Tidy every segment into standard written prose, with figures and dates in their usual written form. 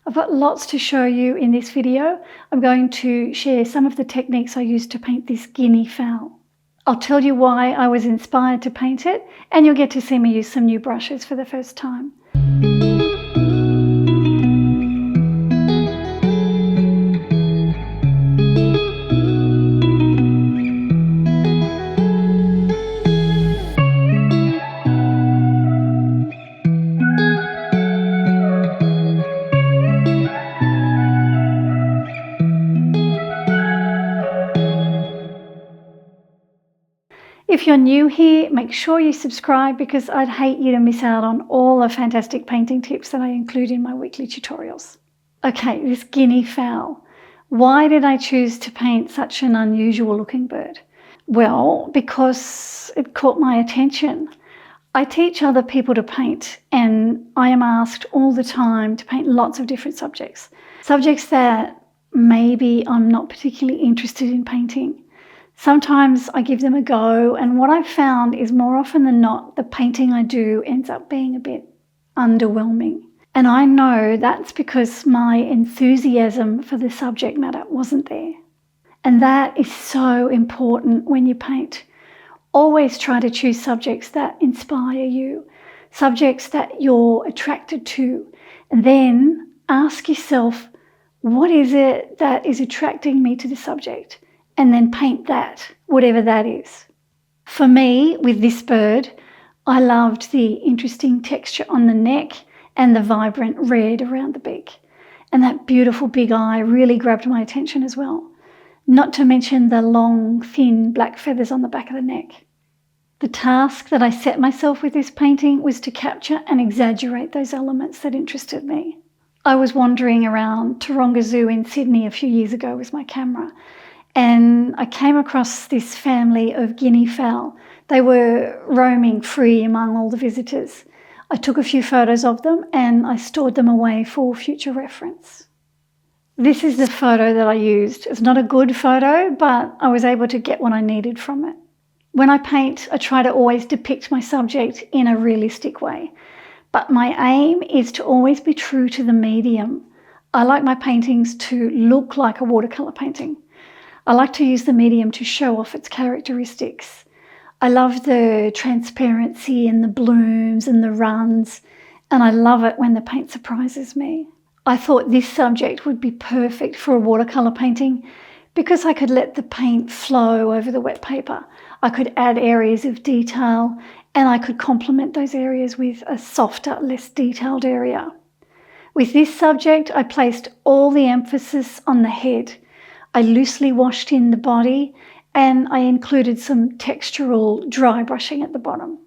I've got lots to show you in this video. I'm going to share some of the techniques I used to paint this guinea fowl. I'll tell you why I was inspired to paint it, and you'll get to see me use some new brushes for the first time. If you're new here, make sure you subscribe because I'd hate you to miss out on all the fantastic painting tips that I include in my weekly tutorials. Okay, this guinea fowl. Why did I choose to paint such an unusual looking bird? Well, because it caught my attention. I teach other people to paint, and I am asked all the time to paint lots of different subjects. Subjects that maybe I'm not particularly interested in painting. Sometimes I give them a go, and what I've found is more often than not, the painting I do ends up being a bit underwhelming. And I know that's because my enthusiasm for the subject matter wasn't there. And that is so important when you paint. Always try to choose subjects that inspire you, subjects that you're attracted to, and then ask yourself, what is it that is attracting me to the subject? And then paint that, whatever that is. For me, with this bird, I loved the interesting texture on the neck and the vibrant red around the beak. And that beautiful big eye really grabbed my attention as well. Not to mention the long, thin black feathers on the back of the neck. The task that I set myself with this painting was to capture and exaggerate those elements that interested me. I was wandering around Taronga Zoo in Sydney a few years ago with my camera, and I came across this family of guinea fowl. They were roaming free among all the visitors. I took a few photos of them and I stored them away for future reference. This is the photo that I used. It's not a good photo, but I was able to get what I needed from it. When I paint, I try to always depict my subject in a realistic way, but my aim is to always be true to the medium. I like my paintings to look like a watercolor painting. I like to use the medium to show off its characteristics. I love the transparency and the blooms and the runs, and I love it when the paint surprises me. I thought this subject would be perfect for a watercolor painting because I could let the paint flow over the wet paper. I could add areas of detail, and I could complement those areas with a softer, less detailed area. With this subject, I placed all the emphasis on the head. I loosely washed in the body, and I included some textural dry brushing at the bottom.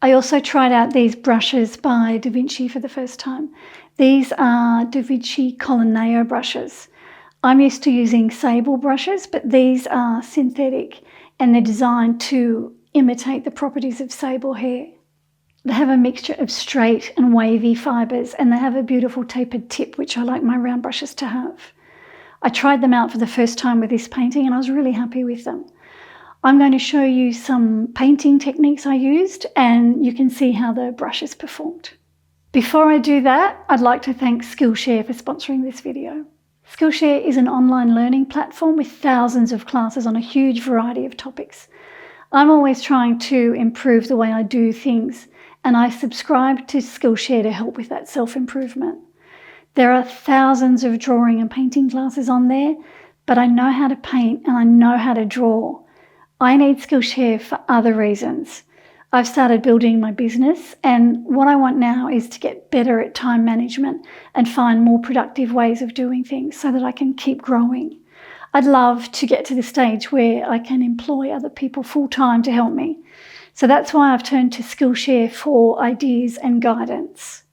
I also tried out these brushes by Da Vinci for the first time. These are Da Vinci Coloneo brushes. I'm used to using sable brushes, but these are synthetic and they're designed to imitate the properties of sable hair. They have a mixture of straight and wavy fibres, and they have a beautiful tapered tip, which I like my round brushes to have. I tried them out for the first time with this painting and I was really happy with them. I'm going to show you some painting techniques I used and you can see how the brushes performed. Before I do that, I'd like to thank SkillShare for sponsoring this video. SkillShare is an online learning platform with thousands of classes on a huge variety of topics. I'm always trying to improve the way I do things, and I subscribe to SkillShare to help with that self-improvement. There are thousands of drawing and painting classes on there, but I know how to paint and I know how to draw. I need SkillShare for other reasons. I've started building my business, and what I want now is to get better at time management and find more productive ways of doing things so that I can keep growing. I'd love to get to the stage where I can employ other people full-time to help me. So that's why I've turned to SkillShare for ideas and guidance.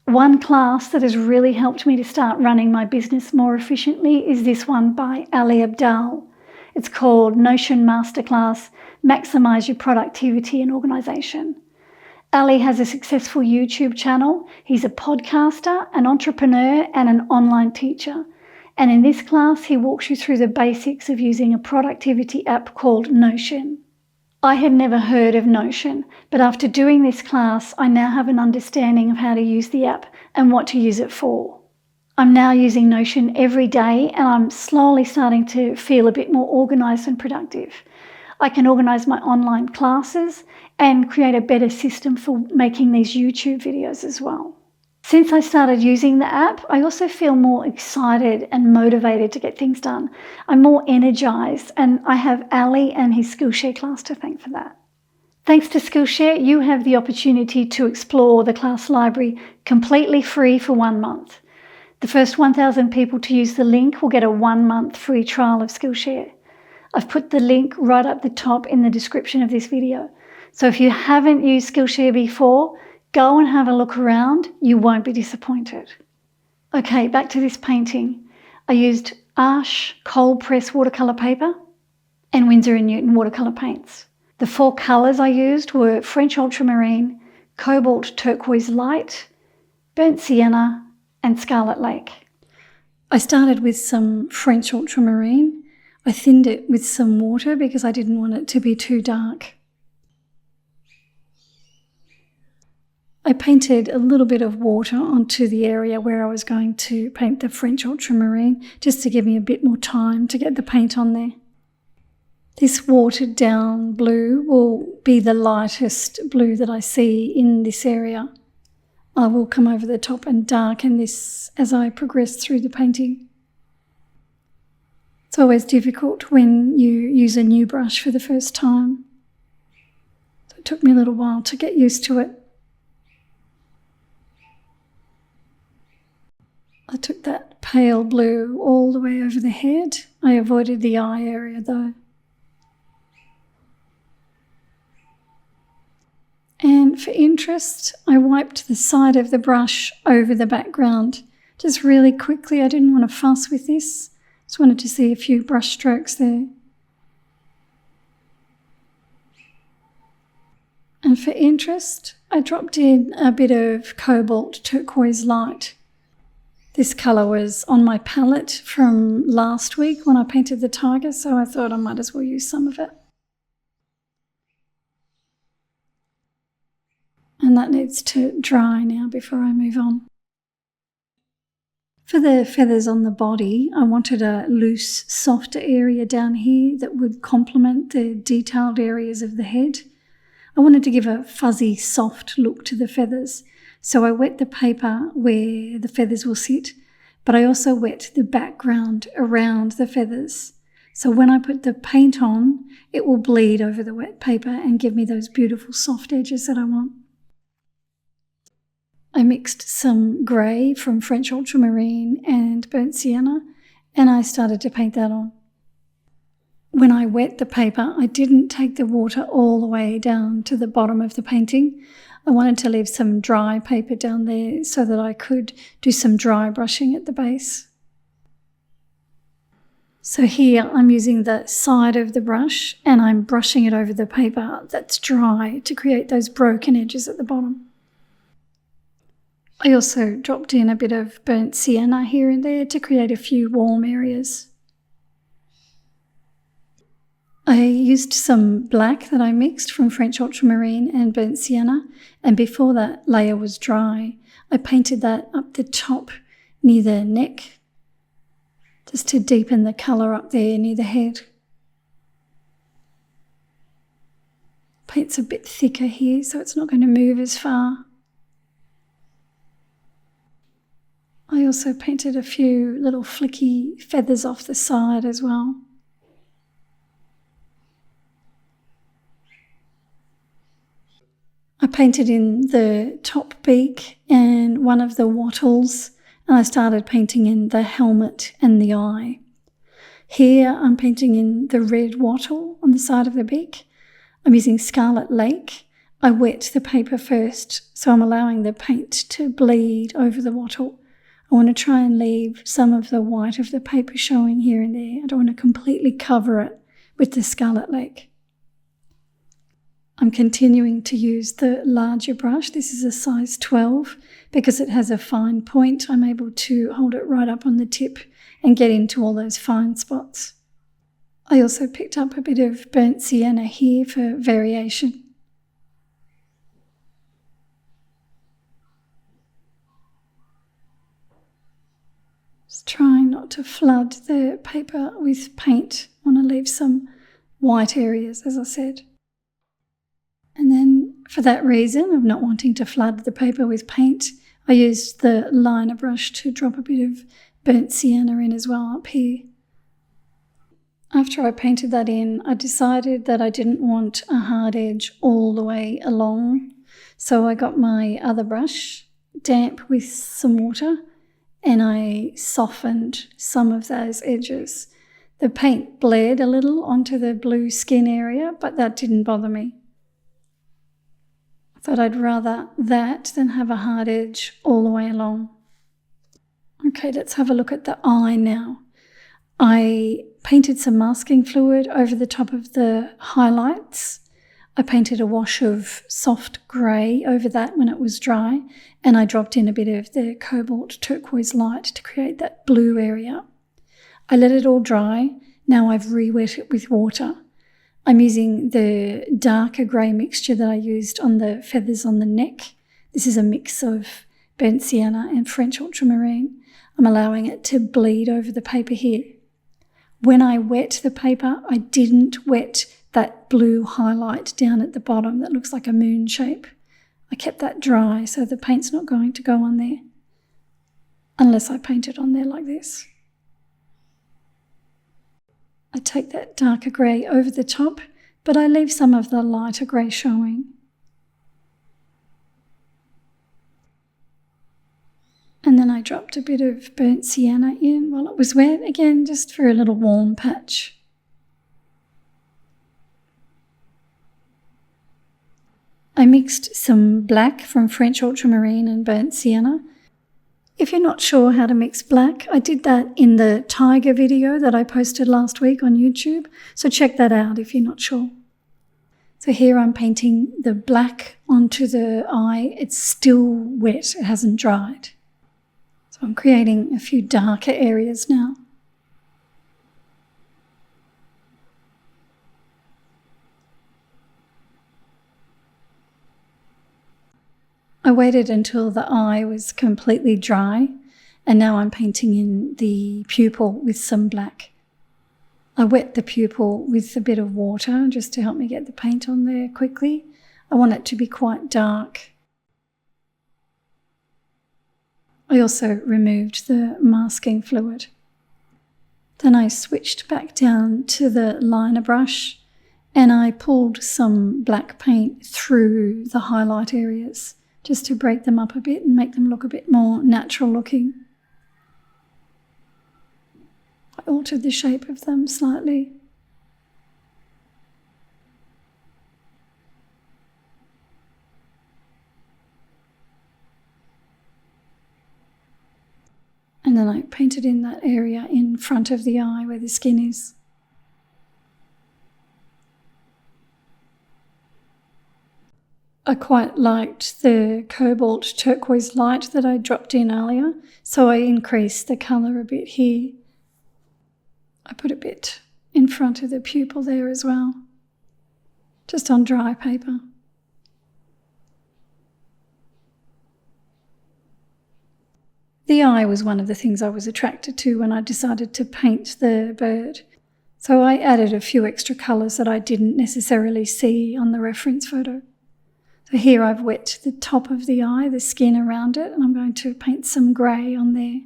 One class that has really helped me to start running my business more efficiently is this one by Ali Abdal. It's called Notion Masterclass, Maximize Your Productivity and Organisation. Ali has a successful YouTube channel. He's a podcaster, an entrepreneur and an online teacher. And in this class, he walks you through the basics of using a productivity app called Notion. I had never heard of Notion, but after doing this class, I now have an understanding of how to use the app and what to use it for. I'm now using Notion every day and I'm slowly starting to feel a bit more organised and productive. I can organise my online classes and create a better system for making these YouTube videos as well. Since I started using the app, I also feel more excited and motivated to get things done. I'm more energised and I have Ali and his Skillshare class to thank for that. Thanks to Skillshare, you have the opportunity to explore the class library completely free for 1 month. The first 1,000 people to use the link will get a 1-month free trial of Skillshare. I've put the link right up the top in the description of this video. So if you haven't used Skillshare before, go and have a look around. You won't be disappointed. Okay, back to this painting. I used Arches cold press watercolour paper and Winsor & Newton watercolour paints. The 4 colours I used were French ultramarine, cobalt turquoise light, burnt sienna and scarlet lake. I started with some French ultramarine. I thinned it with some water because I didn't want it to be too dark. I painted a little bit of water onto the area where I was going to paint the French ultramarine, just to give me a bit more time to get the paint on there. This watered down blue will be the lightest blue that I see in this area. I will come over the top and darken this as I progress through the painting. It's always difficult when you use a new brush for the first time. So it took me a little while to get used to it. I took that pale blue all the way over the head. I avoided the eye area though. And for interest, I wiped the side of the brush over the background. Just really quickly, I didn't want to fuss with this. Just wanted to see a few brush strokes there. And for interest, I dropped in a bit of cobalt turquoise light. This colour was on my palette from last week when I painted the tiger, so I thought I might as well use some of it. And that needs to dry now before I move on. For the feathers on the body, I wanted a loose, softer area down here that would complement the detailed areas of the head. I wanted to give a fuzzy, soft look to the feathers, so I wet the paper where the feathers will sit, but I also wet the background around the feathers. So when I put the paint on, it will bleed over the wet paper and give me those beautiful soft edges that I want. I mixed some grey from French ultramarine and burnt sienna, and I started to paint that on. When I wet the paper, I didn't take the water all the way down to the bottom of the painting. I wanted to leave some dry paper down there so that I could do some dry brushing at the base. So here I'm using the side of the brush and I'm brushing it over the paper that's dry to create those broken edges at the bottom. I also dropped in a bit of burnt sienna here and there to create a few warm areas. I used some black that I mixed from French ultramarine and burnt sienna, and before that layer was dry, I painted that up the top near the neck, just to deepen the colour up there near the head. Paint's a bit thicker here, so it's not going to move as far. I also painted a few little flicky feathers off the side as well. I painted in the top beak and one of the wattles, and I started painting in the helmet and the eye. Here I'm painting in the red wattle on the side of the beak. I'm using Scarlet Lake. I wet the paper first, so I'm allowing the paint to bleed over the wattle. I want to try and leave some of the white of the paper showing here and there. I don't want to completely cover it with the Scarlet Lake. I'm continuing to use the larger brush. This is a size 12. Because it has a fine point, I'm able to hold it right up on the tip and get into all those fine spots. I also picked up a bit of burnt sienna here for variation. Just trying not to flood the paper with paint. I want to leave some white areas, as I said. And then for that reason of not wanting to flood the paper with paint, I used the liner brush to drop a bit of burnt sienna in as well up here. After I painted that in, I decided that I didn't want a hard edge all the way along. So I got my other brush, damp with some water, and I softened some of those edges. The paint bled a little onto the blue skin area, but that didn't bother me. I thought I'd rather that than have a hard edge all the way along. Okay, let's have a look at the eye now. I painted some masking fluid over the top of the highlights. I painted a wash of soft grey over that when it was dry, and I dropped in a bit of the cobalt turquoise light to create that blue area. I let it all dry. Now I've re-wet it with water. I'm using the darker grey mixture that I used on the feathers on the neck. This is a mix of burnt sienna and French ultramarine. I'm allowing it to bleed over the paper here. When I wet the paper, I didn't wet that blue highlight down at the bottom that looks like a moon shape. I kept that dry so the paint's not going to go on there, unless I paint it on there like this. I take that darker grey over the top, but I leave some of the lighter grey showing. And then I dropped a bit of burnt sienna in while it was wet, again just for a little warm patch. I mixed some black from French ultramarine and burnt sienna. If you're not sure how to mix black, I did that in the tiger video that I posted last week on YouTube, so check that out if you're not sure. So here I'm painting the black onto the eye. It's still wet, it hasn't dried. So I'm creating a few darker areas now. I waited until the eye was completely dry, and now I'm painting in the pupil with some black. I wet the pupil with a bit of water just to help me get the paint on there quickly. I want it to be quite dark. I also removed the masking fluid. Then I switched back down to the liner brush and I pulled some black paint through the highlight areas just to break them up a bit and make them look a bit more natural looking. I altered the shape of them slightly. And then I painted in that area in front of the eye where the skin is. I quite liked the cobalt turquoise light that I dropped in earlier, so I increased the colour a bit here. I put a bit in front of the pupil there as well, just on dry paper. The eye was one of the things I was attracted to when I decided to paint the bird. So I added a few extra colours that I didn't necessarily see on the reference photo. So here I've wet the top of the eye, the skin around it, and I'm going to paint some grey on there.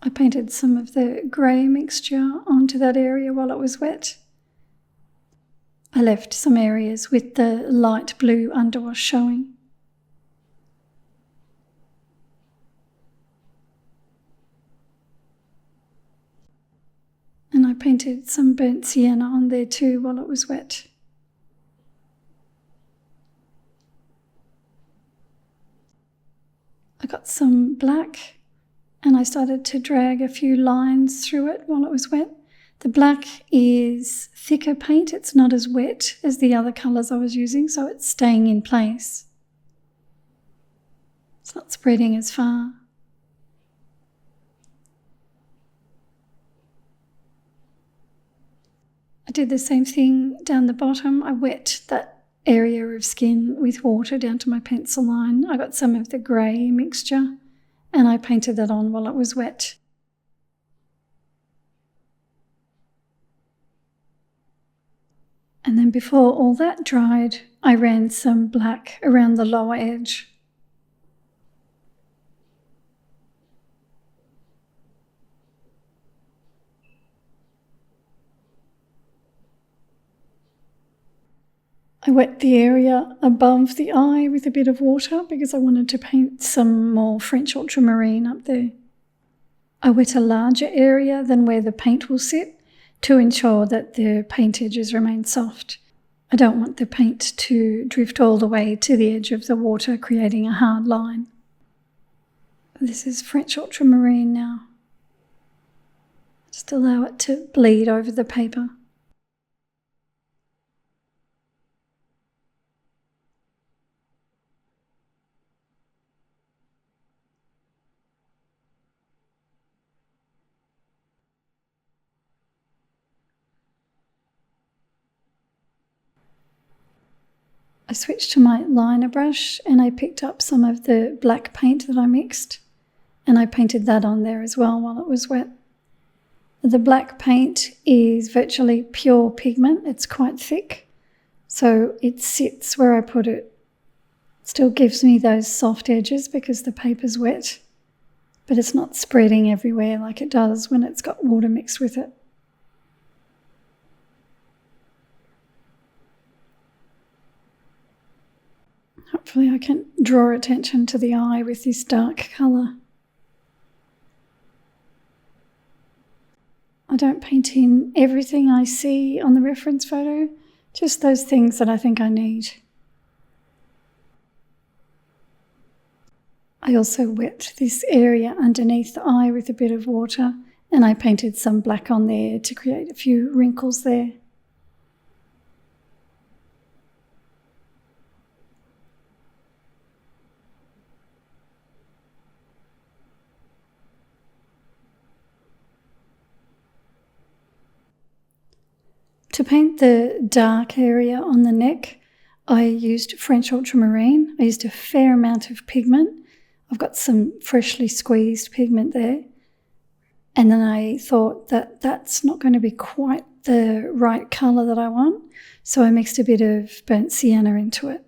I painted some of the grey mixture onto that area while it was wet. I left some areas with the light blue underwash showing. And I painted some burnt sienna on there too while it was wet. I got some black and I started to drag a few lines through it while it was wet. The black is thicker paint, it's not as wet as the other colours I was using, so it's staying in place. It's not spreading as far. I did the same thing down the bottom. I wet that area of skin with water down to my pencil line. I got some of the grey mixture and I painted that on while it was wet. And then before all that dried, I ran some black around the lower edge. I wet the area above the eye with a bit of water because I wanted to paint some more French ultramarine up there. I wet a larger area than where the paint will sit to ensure that the paint edges remain soft. I don't want the paint to drift all the way to the edge of the water, creating a hard line. This is French ultramarine now. Just allow it to bleed over the paper. I switched to my liner brush and I picked up some of the black paint that I mixed, and I painted that on there as well while it was wet. The black paint is virtually pure pigment. It's quite thick, so it sits where I put it. Still gives me those soft edges because the paper's wet, but it's not spreading everywhere like it does when it's got water mixed with it. Hopefully I can draw attention to the eye with this dark colour. I don't paint in everything I see on the reference photo, just those things that I think I need. I also wet this area underneath the eye with a bit of water, and I painted some black on there to create a few wrinkles there. To paint the dark area on the neck, I used French ultramarine. I used a fair amount of pigment. I've got some freshly squeezed pigment there. And then I thought that that's not going to be quite the right colour that I want, so I mixed a bit of burnt sienna into it.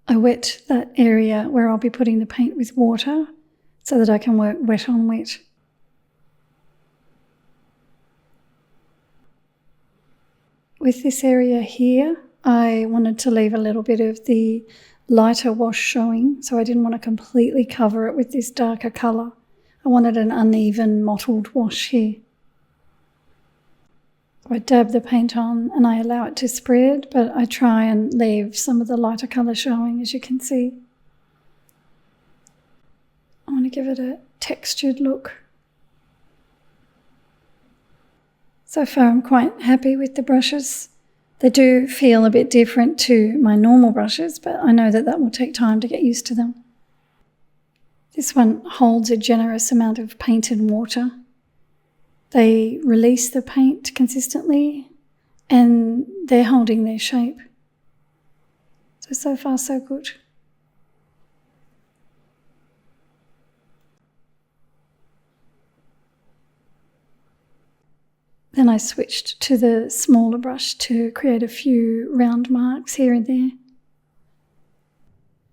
I wet that area where I'll be putting the paint with water so that I can work wet on wet. With this area here, I wanted to leave a little bit of the lighter wash showing, so I didn't want to completely cover it with this darker colour. I wanted an uneven mottled wash here. I dab the paint on and I allow it to spread, but I try and leave some of the lighter colour showing, as you can see. I want to give it a textured look. So far I'm quite happy with the brushes. They do feel a bit different to my normal brushes, but I know that will take time to get used to them. This one holds a generous amount of paint and water. They release the paint consistently and they're holding their shape. So far so good. Then I switched to the smaller brush to create a few round marks here and there.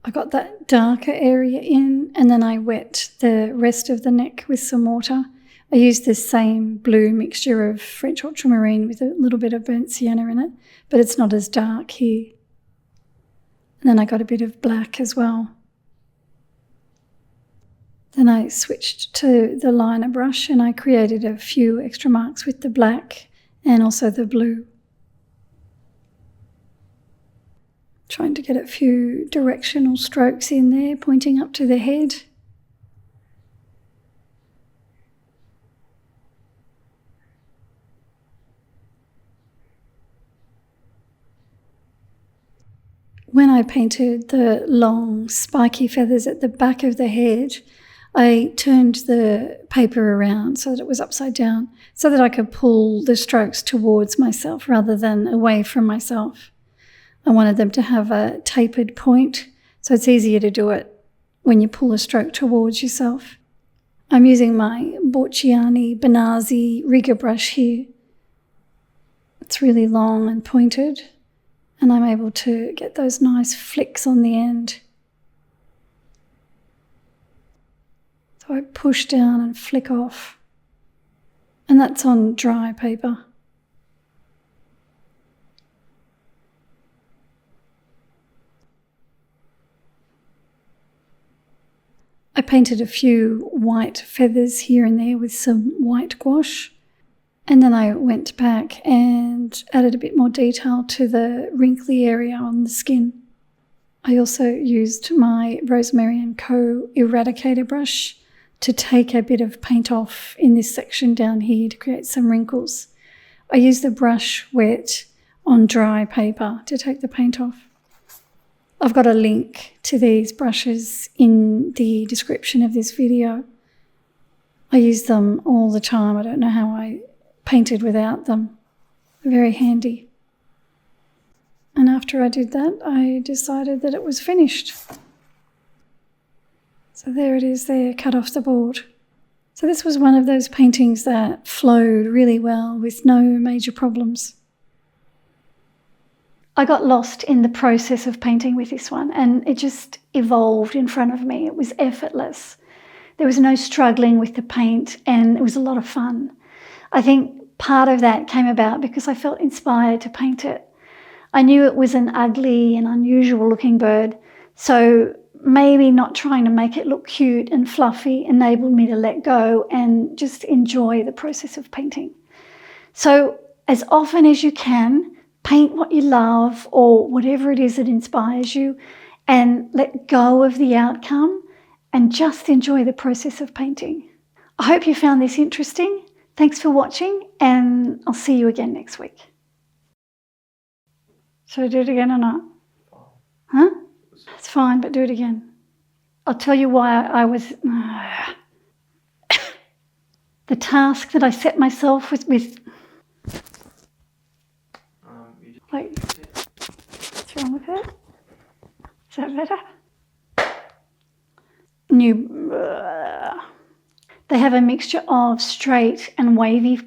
I got that darker area in and then I wet the rest of the neck with some water. I used this same blue mixture of French ultramarine with a little bit of burnt sienna in it, but it's not as dark here. And then I got a bit of black as well. Then I switched to the liner brush and I created a few extra marks with the black and also the blue. Trying to get a few directional strokes in there, pointing up to the head. When I painted the long spiky feathers at the back of the head, I turned the paper around so that it was upside down so that I could pull the strokes towards myself rather than away from myself. I wanted them to have a tapered point, so it's easier to do it when you pull a stroke towards yourself. I'm using my Borchiani Benazzi rigger brush here. It's really long and pointed, and I'm able to get those nice flicks on the end. So I push down and flick off, and that's on dry paper. I painted a few white feathers here and there with some white gouache, and then I went back and added a bit more detail to the wrinkly area on the skin. I also used my Rosemary & Co. Eradicator brush to take a bit of paint off in this section down here to create some wrinkles. I used the brush wet on dry paper to take the paint off. I've got a link to these brushes in the description of this video. I use them all the time. I don't know how I painted without them. They're very handy. And after I did that, I decided that it was finished. So there it is there, cut off the board. So this was one of those paintings that flowed really well with no major problems. I got lost in the process of painting with this one, and it just evolved in front of me. It was effortless. There was no struggling with the paint, and it was a lot of fun. I think part of that came about because I felt inspired to paint it. I knew it was an ugly and unusual looking bird, so maybe not trying to make it look cute and fluffy enabled me to let go and just enjoy the process of painting. So as often as you can, paint what you love or whatever it is that inspires you, and let go of the outcome and just enjoy the process of painting. I hope you found this interesting. Thanks for watching, and I'll see you again next week. Should I do it again or not? Huh? It's fine, but do it again. I'll tell you why I was... The task that I set myself with... Like, what's wrong with it? Is that better? They have a mixture of straight and wavy